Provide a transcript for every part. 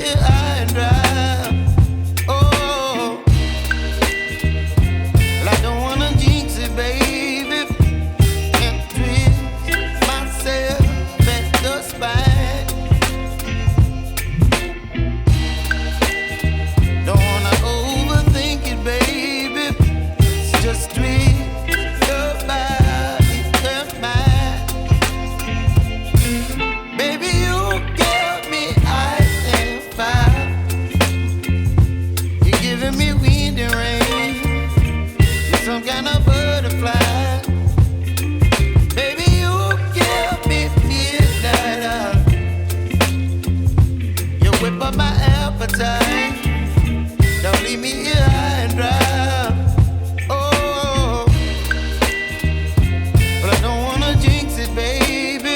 here high and dry. Oh, well, I don't wanna jinx it, baby, and twist myself at the spine. Don't wanna overthink it, baby. It's just twist your body and mine. Baby, you give me ice and fire. You're giving me wind and rain. You're some kind of butterfly. Baby, you give me midnight. You whip up my appetite. Don't leave me here high and dry. Oh, but I don't wanna jinx it, baby.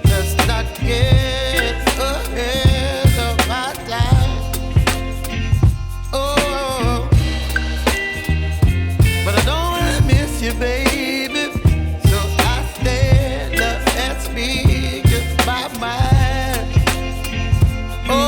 Let's not get ahead of my time. Oh, but I don't wanna miss you, baby. So I stand up and speak my mind. Oh.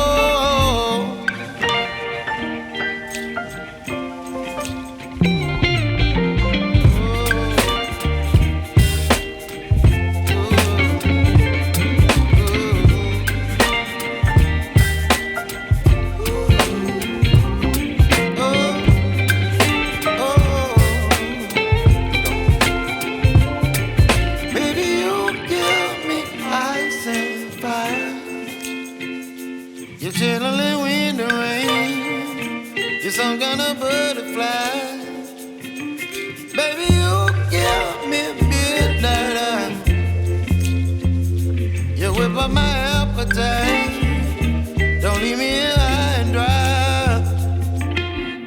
Baby, you give me ice and fire. You're chilling wind and rain. You're some kind of butterfly. Baby, you give me midnight. You whip up my appetite. Don't leave me here high and dry.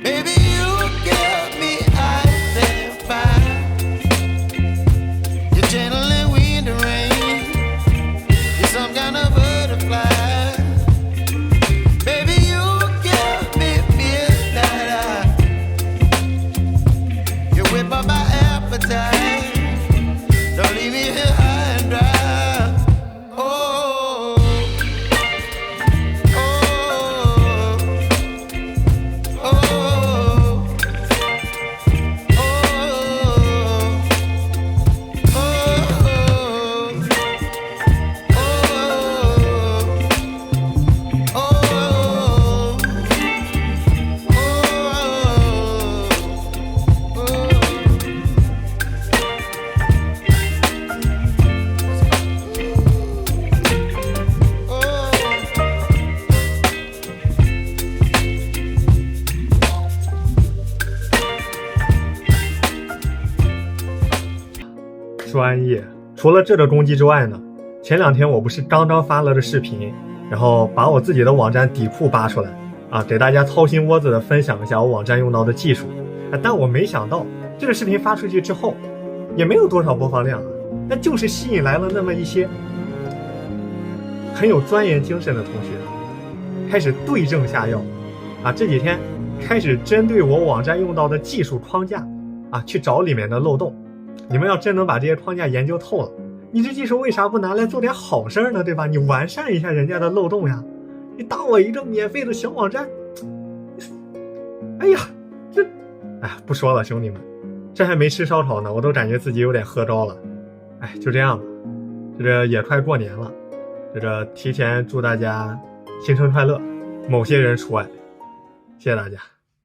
Baby, you give me ice and fire. You're channeling wind and rain. You're some kind of butterfly. Baby, you give me midnight. You whip up my appetite. Don't leave me here high and dry. Oh, oh, oh, oh,专业。除了这个攻击之外呢，前2天我不是刚刚发了个视频，然后把我自己的网站底库扒出来啊，给大家掏心窝子的分享一下我网站用到的技术。但我没想到这个视频发出去之后，也没有多少播放量啊，但就是吸引来了那么一些很有钻研精神的同学，开始对症下药啊，这几天开始针对我网站用到的技术框架啊，去找里面的漏洞。你们要真能把这些框架研究透了，你这技术为啥不拿来做点好事呢？对吧？你完善一下人家的漏洞呀，你当我一个免费的小网站，哎呀，不说了，兄弟们，这还没吃烧烤呢，我都感觉自己有点喝高了。就这样吧，这个也快过年了，这个提前祝大家新春快乐，某些人除外，谢谢大家。